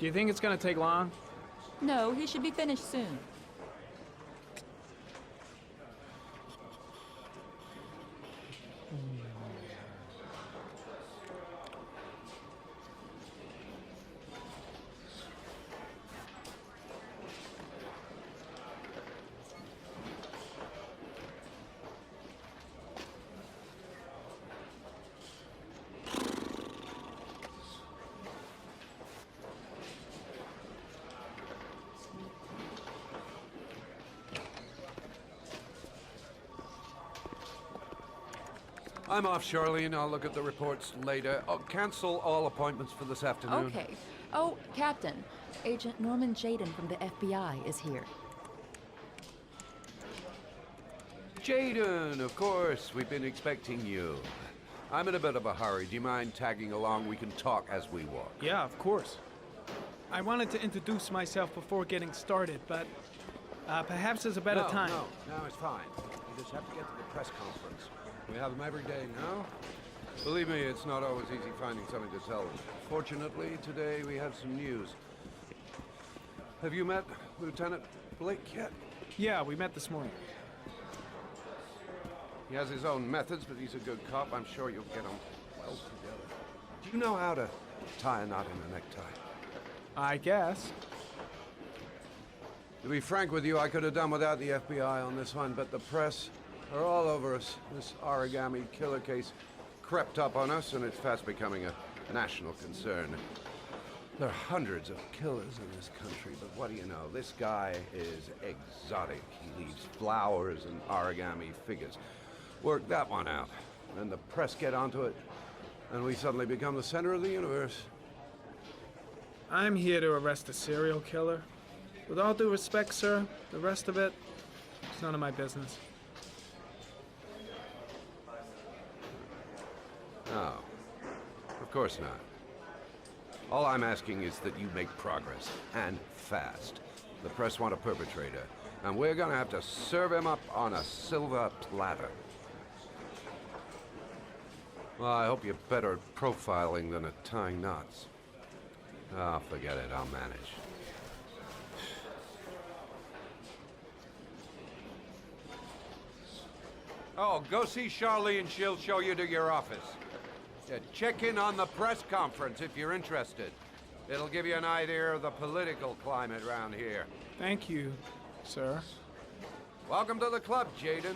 Do you think it's gonna take long? No, he should be finished soon. I'm off, Charlene. I'll look at the reports later. Oh, cancel all appointments for this afternoon. Okay. Oh, Captain. Agent Norman Jayden from the FBI is here. Jayden, of course. We've been expecting you. I'm in a bit of a hurry. Do you mind tagging along? We can talk as we walk. Yeah, of course. I wanted to introduce myself before getting started, but perhaps there's a better time. No, it's fine. You just have to get to the press conference. We have them every day now. Believe me, it's not always easy finding something to tell them. Fortunately, today we have some news. Have you met Lieutenant Blake yet? Yeah, we met this morning. He has his own methods, but he's a good cop. I'm sure you'll get him well together. Do you know how to tie a knot in a necktie? I guess. To be frank with you, I could have done without the FBI on this one, but the press are all over us. This origami killer case crept up on us, and it's fast becoming a national concern. There are hundreds of killers in this country, but what do you know? This guy is exotic. He leaves flowers and origami figures. Work that one out. Then the press get onto it, and we suddenly become the center of the universe. I'm here to arrest a serial killer. With all due respect, sir, the rest of it, it's none of my business. No, of course not. All I'm asking is that you make progress, and fast. The press want a perpetrator, and we're gonna have to serve him up on a silver platter. Well, I hope you're better at profiling than at tying knots. Oh, forget it, I'll manage. Oh, go see Charlene, she'll show you to your office. Yeah, check in on the press conference if you're interested. It'll give you an idea of the political climate around here. Thank you, sir. Welcome to the club, Jayden.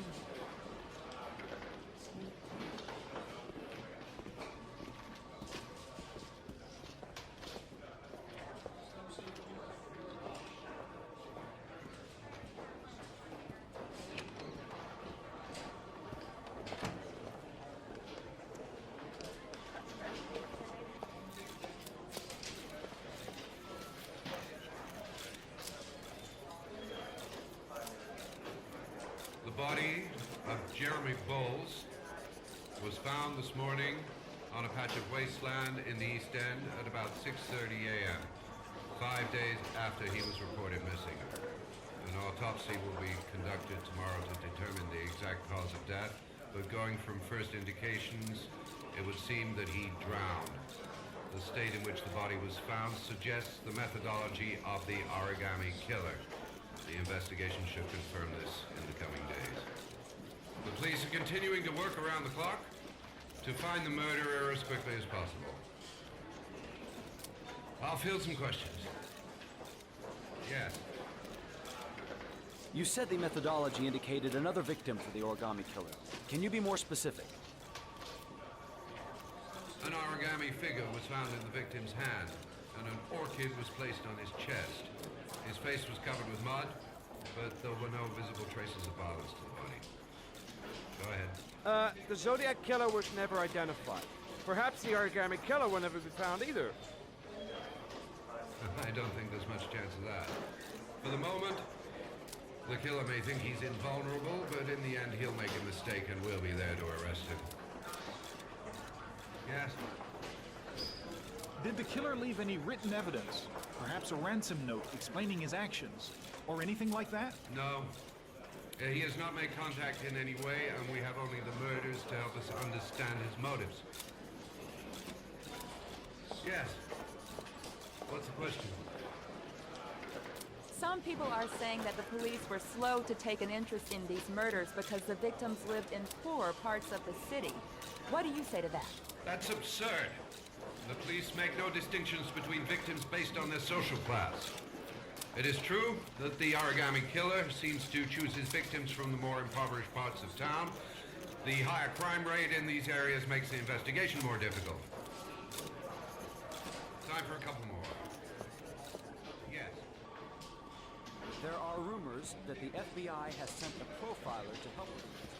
The body of Jeremy Bowles was found this morning on a patch of wasteland in the East End at about 6:30 a.m., 5 days after he was reported missing. An autopsy will be conducted tomorrow to determine the exact cause of death, but going from first indications, it would seem that he drowned. The state in which the body was found suggests the methodology of the origami killer. The investigation should confirm this in the coming days. The police are continuing to work around the clock to find the murderer as quickly as possible. I'll field some questions. Yes. You said the methodology indicated another victim for the origami killer. Can you be more specific? An origami figure was found in the victim's hand, and an orchid was placed on his chest. His face was covered with mud, but there were no visible traces of violence to the body. Go ahead. The Zodiac Killer was never identified. Perhaps the origami killer will never be found either. I don't think there's much chance of that. For the moment, the killer may think he's invulnerable, but in the end he'll make a mistake and we'll be there to arrest him. Yes? Did the killer leave any written evidence? Perhaps a ransom note explaining his actions? Or anything like that? No. He has not made contact in any way, and we have only the murders to help us understand his motives. Yes. What's the question? Some people are saying that the police were slow to take an interest in these murders because the victims lived in poorer parts of the city. What do you say to that? That's absurd. The police make no distinctions between victims based on their social class. It is true that the origami killer seems to choose his victims from the more impoverished parts of town. The higher crime rate in these areas makes the investigation more difficult. Time for a couple more. Yes. There are rumors that the FBI has sent a profiler to help with this.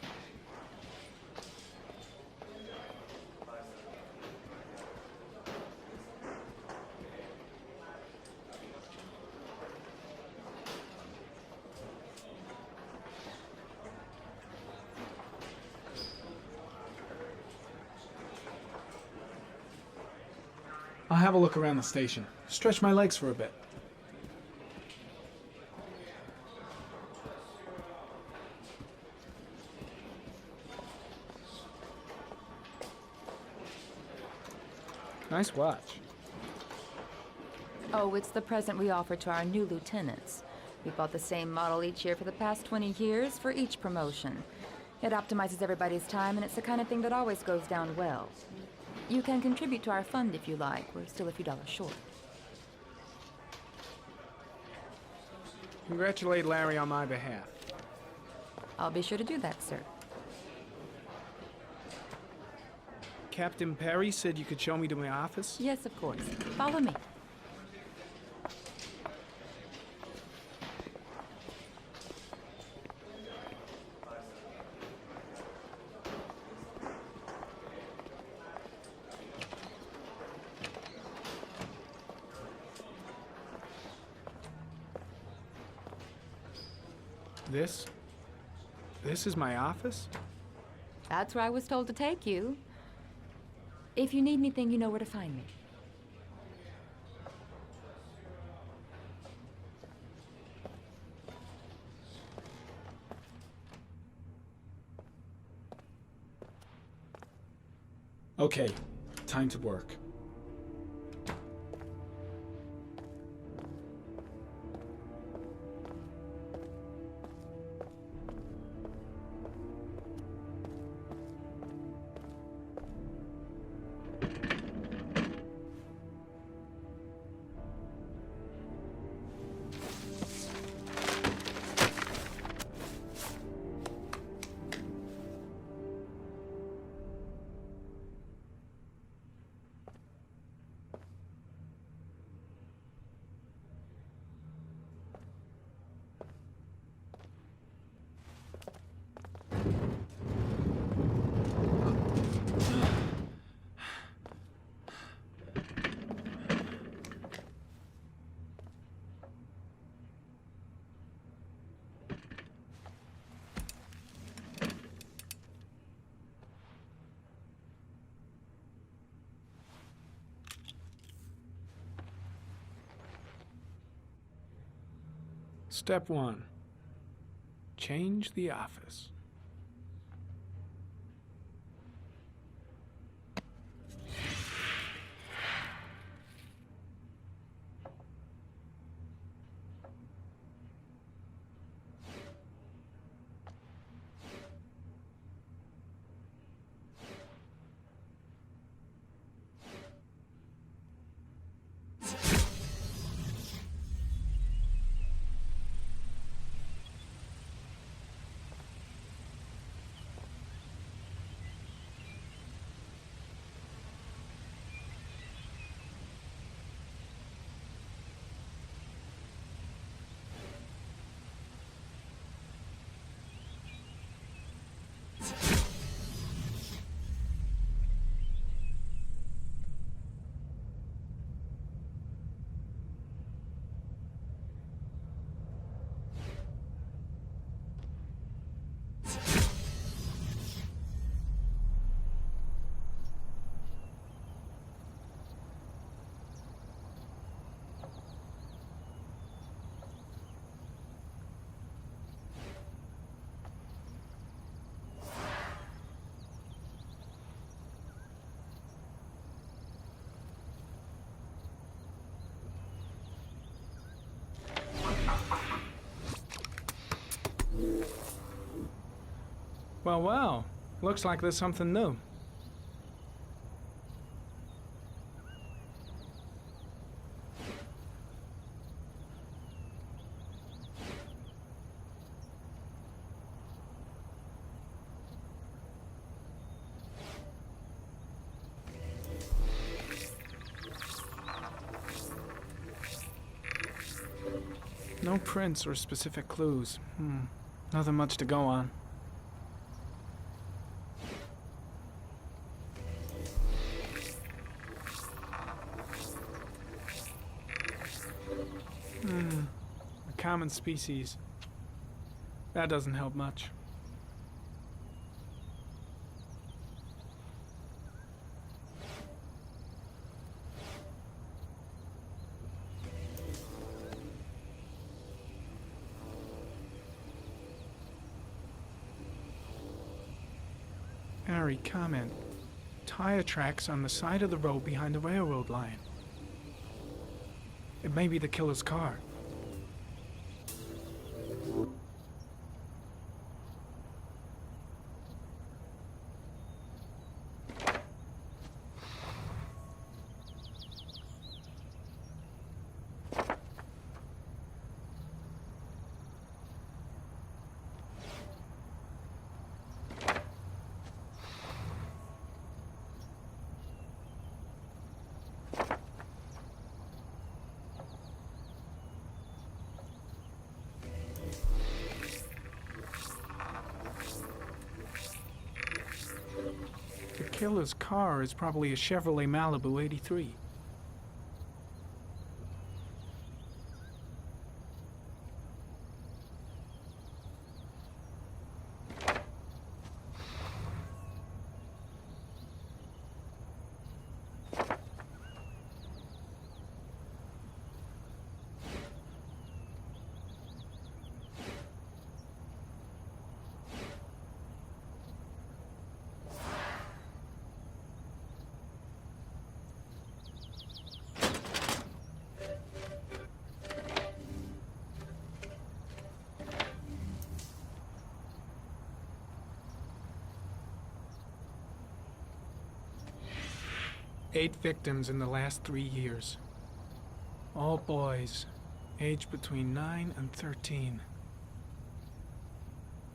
I'll have a look around the station. Stretch my legs for a bit. Nice watch. Oh, it's the present we offer to our new lieutenants. We bought the same model each year for the past 20 years for each promotion. It optimizes everybody's time, and it's the kind of thing that always goes down well. You can contribute to our fund if you like. We're still a few dollars short. Congratulate Larry on my behalf. I'll be sure to do that, sir. Captain Perry said you could show me to my office. Yes, of course. Follow me. This is my office? That's where I was told to take you. If you need anything, you know where to find me. Okay, time to work. Step 1. Change the office. Well, well. Looks like there's something new. No prints or specific clues. Nothing much to go on. A common species. That doesn't help much. Harry, comment. Tire tracks on the side of the road behind the railroad line. It may be the killer's car. The killer's car is probably a Chevrolet Malibu 83. Eight victims in the last 3 years. All boys, aged between 9 and 13.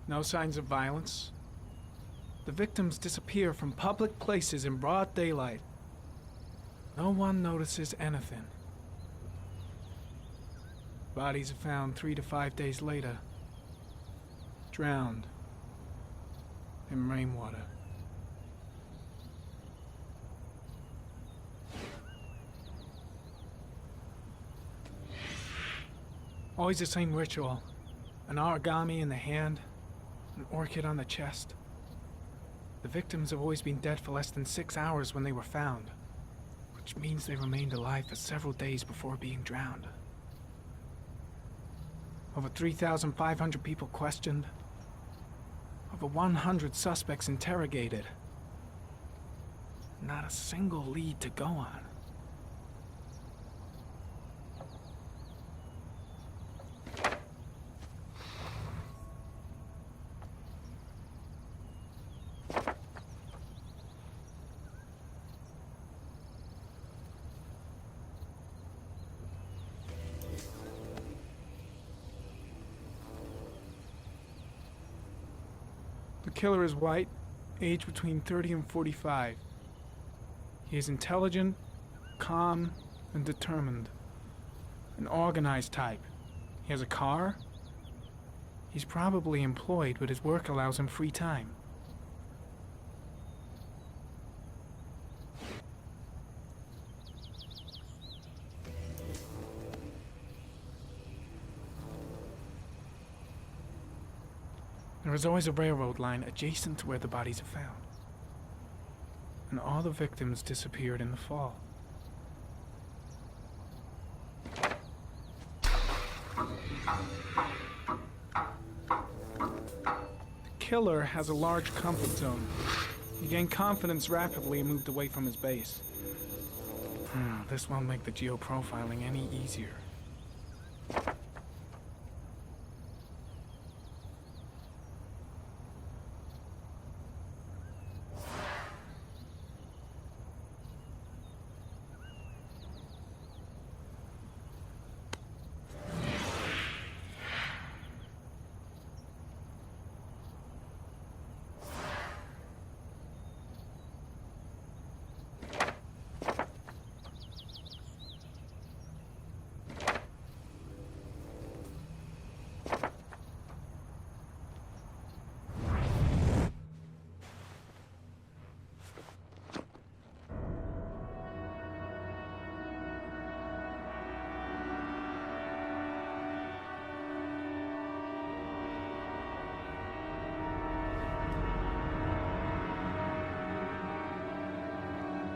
No signs of violence. The victims disappear from public places in broad daylight. No one notices anything. Bodies are found 3 to 5 days later, drowned in rainwater. Always the same ritual. An origami in the hand, an orchid on the chest. The victims have always been dead for less than 6 hours when they were found, which means they remained alive for several days before being drowned. Over 3,500 people questioned. Over 100 suspects interrogated. Not a single lead to go on. The killer is white, aged between 30 and 45. He is intelligent, calm, and determined. An organized type. He has a car. He's probably employed, but his work allows him free time. There is always a railroad line adjacent to where the bodies are found. And all the victims disappeared in the fall. The killer has a large comfort zone. He gained confidence rapidly and moved away from his base. This won't make the geoprofiling any easier.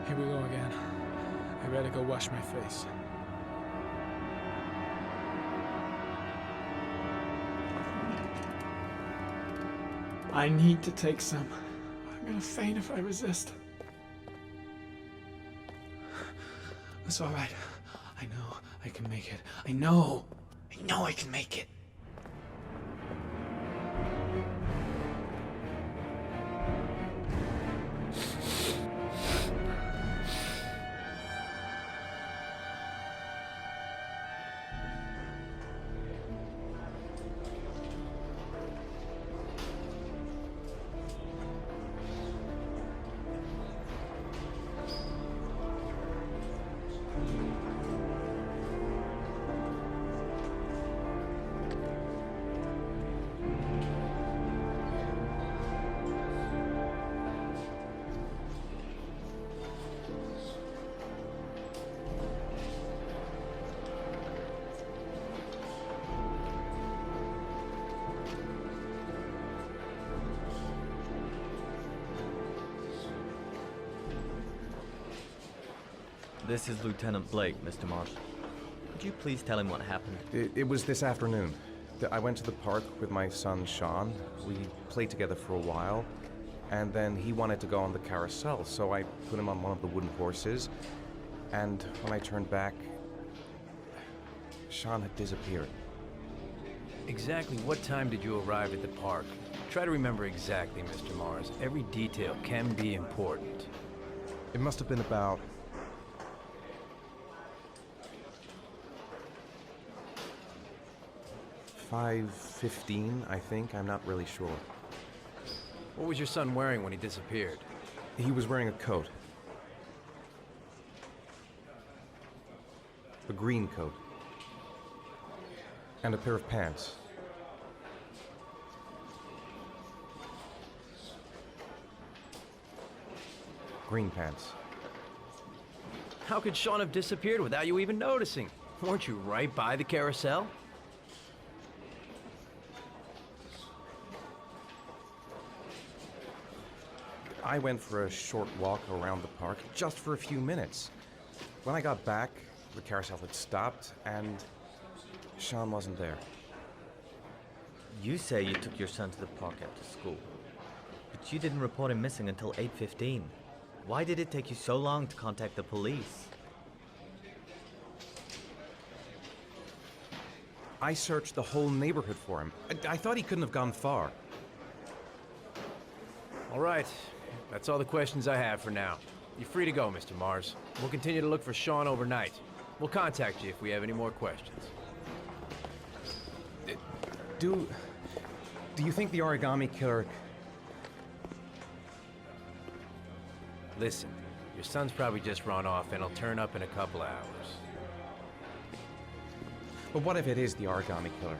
Here we go again. I better go wash my face. I need to take some. I'm gonna faint if I resist. It's all right. I know I can make it. I know I can make it. This is Lieutenant Blake, Mr. Marsh. Could you please tell him what happened? It was this afternoon. I went to the park with my son, Sean. We played together for a while, and then he wanted to go on the carousel, so I put him on one of the wooden horses, and when I turned back, Sean had disappeared. Exactly what time did you arrive at the park? Try to remember exactly, Mr. Mars. Every detail can be important. It must have been about 5:15, I think. I'm not really sure. What was your son wearing when he disappeared? He was wearing a coat. A green coat. And a pair of pants. Green pants. How could Sean have disappeared without you even noticing? Weren't you right by the carousel? I went for a short walk around the park, just for a few minutes. When I got back, the carousel had stopped, and Sean wasn't there. You say you took your son to the park after school, but you didn't report him missing until 8:15. Why did it take you so long to contact the police? I searched the whole neighborhood for him. I thought he couldn't have gone far. All right. That's all the questions I have for now. You're free to go, Mr. Mars. We'll continue to look for Sean overnight. We'll contact you if we have any more questions. Do you think the origami killer... Listen, your son's probably just run off and he'll turn up in a couple hours. But what if it is the origami killer?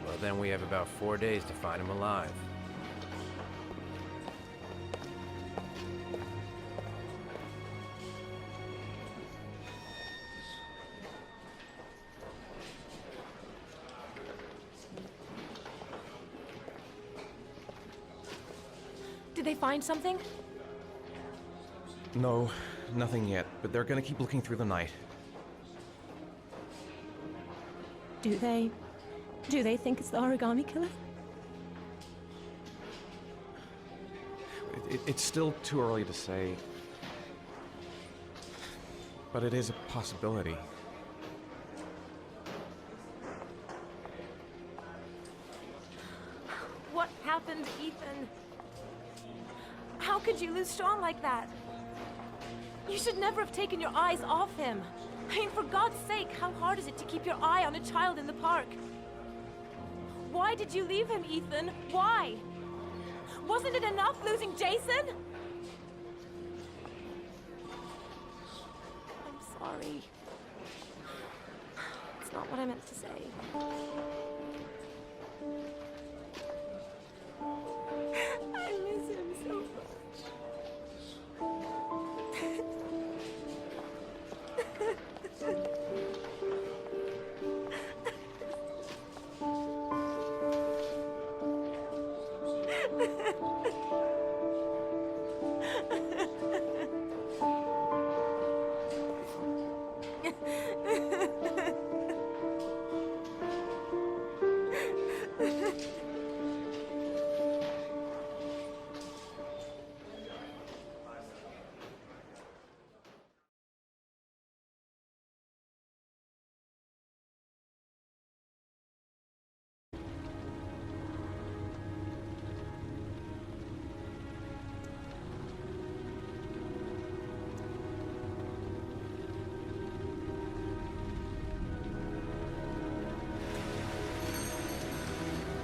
Well, then we have about 4 days to find him alive. Did they find something? No, nothing yet, but they're gonna keep looking through the night. Do they think it's the origami killer? It's still too early to say, but it is a possibility. What happened, Ethan? How could you lose Sean like that? You should never have taken your eyes off him. I mean, for God's sake, how hard is it to keep your eye on a child in the park? Why did you leave him, Ethan? Why? Wasn't it enough losing Jason? I'm sorry. It's not what I meant to say. I miss him so much.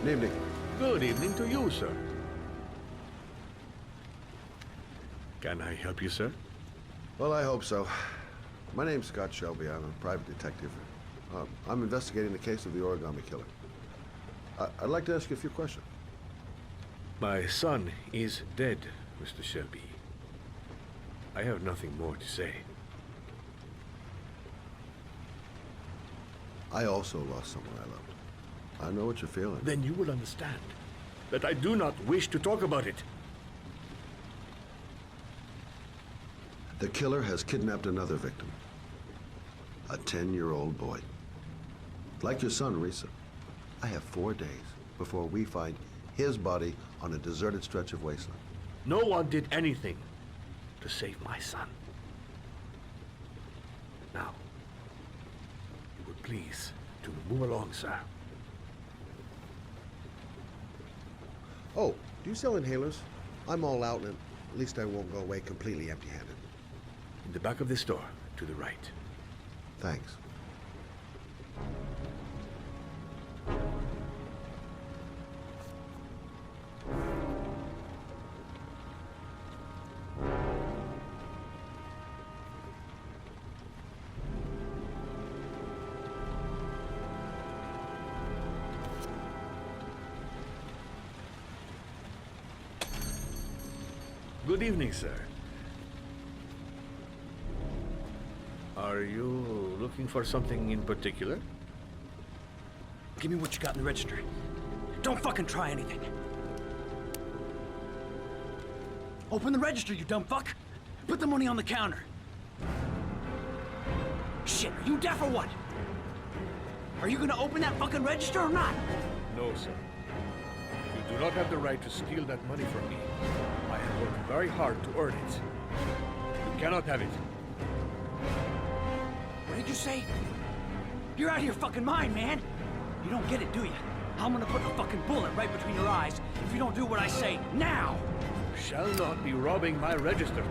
Good evening. Good evening to you, sir. Can I help you, sir? Well, I hope so. My name's Scott Shelby. I'm a private detective. I'm investigating the case of the Origami Killer. I'd like to ask you a few questions. My son is dead, Mr. Shelby. I have nothing more to say. I also lost someone I loved. I know what you're feeling. Then you will understand that I do not wish to talk about it. The killer has kidnapped another victim. A 10-year-old boy. Like your son, Risa. I have 4 days before we find his body on a deserted stretch of wasteland. No one did anything to save my son. Now, you would please to move along, sir. Oh, do you sell inhalers? I'm all out, and at least I won't go away completely empty-handed. In the back of the store, to the right. Thanks. Good evening, sir. Are you looking for something in particular? Give me what you got in the register. Don't fucking try anything. Open the register, you dumb fuck. Put the money on the counter. Shit, are you deaf or what? Are you gonna open that fucking register or not? No, sir. You do not have the right to steal that money from me. I have worked very hard to earn it. You cannot have it. What did you say? You're out of your fucking mind, man. You don't get it, do you? I'm gonna put a fucking bullet right between your eyes if you don't do what I say now. You shall not be robbing my register.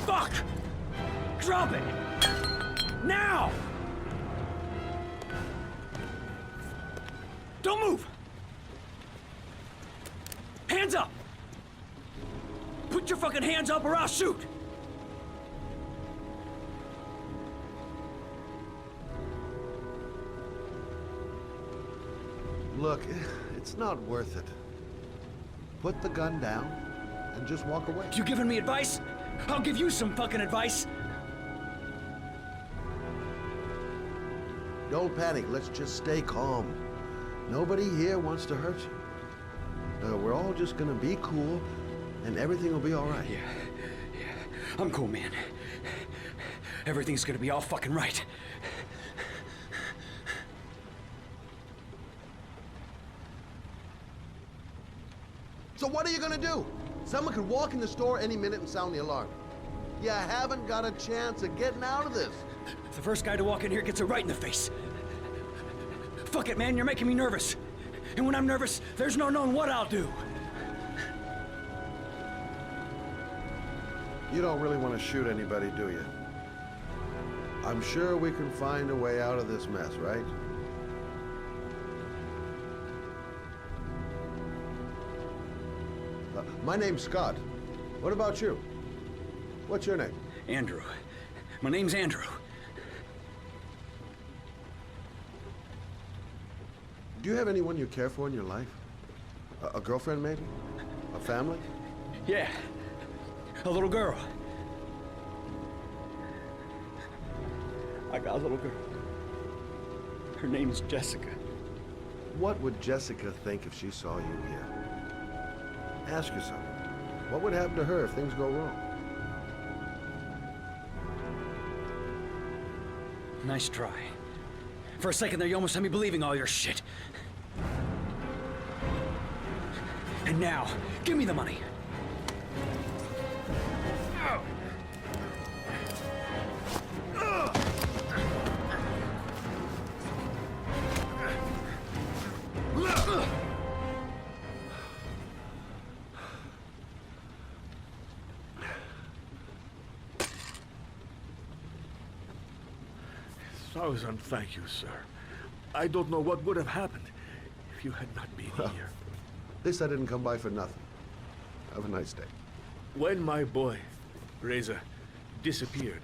Fuck! Drop it! Now! Don't move! Hands up! Put your fucking hands up or I'll shoot! Look, it's not worth it. Put the gun down and just walk away. You giving me advice? I'll give you some fucking advice. Don't panic. Let's just stay calm. Nobody here wants to hurt you. We're all just gonna be cool, and everything will be all right. Yeah. I'm cool, man. Everything's gonna be all fucking right. So what are you gonna do? Someone could walk in the store any minute and sound the alarm. You haven't got a chance of getting out of this. The first guy to walk in here gets it right in the face. Fuck it, man, you're making me nervous. And when I'm nervous, there's no knowing what I'll do. You don't really want to shoot anybody, do you? I'm sure we can find a way out of this mess, right? My name's Scott. What about you? What's your name? Andrew. My name's Andrew. Do you have anyone you care for in your life? A girlfriend, maybe? A family? Yeah. A little girl. I got a little girl. Her name's Jessica. What would Jessica think if she saw you here? Ask yourself. What would happen to her if things go wrong? Nice try. For a second there, you almost had me believing all your shit. And now, give me the money. Thousand thank you, sir. I don't know what would have happened if you had not been here. This I didn't come by for nothing. Have a nice day. When my boy, Reza, disappeared,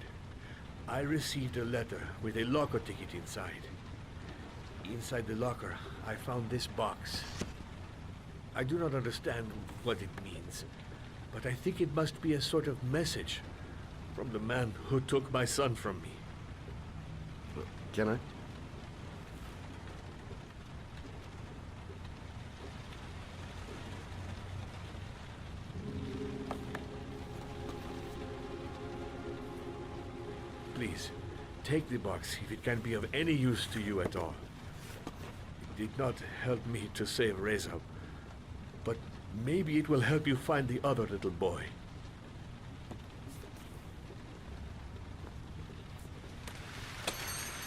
I received a letter with a locker ticket inside. Inside the locker, I found this box. I do not understand what it means, but I think it must be a sort of message from the man who took my son from me. Can I? Please, take the box if it can be of any use to you at all. It did not help me to save Reza, but maybe it will help you find the other little boy.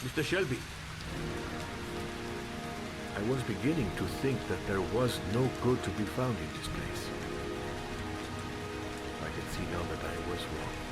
Mr. Shelby, I was beginning to think that there was no good to be found in this place. I can see now that I was wrong.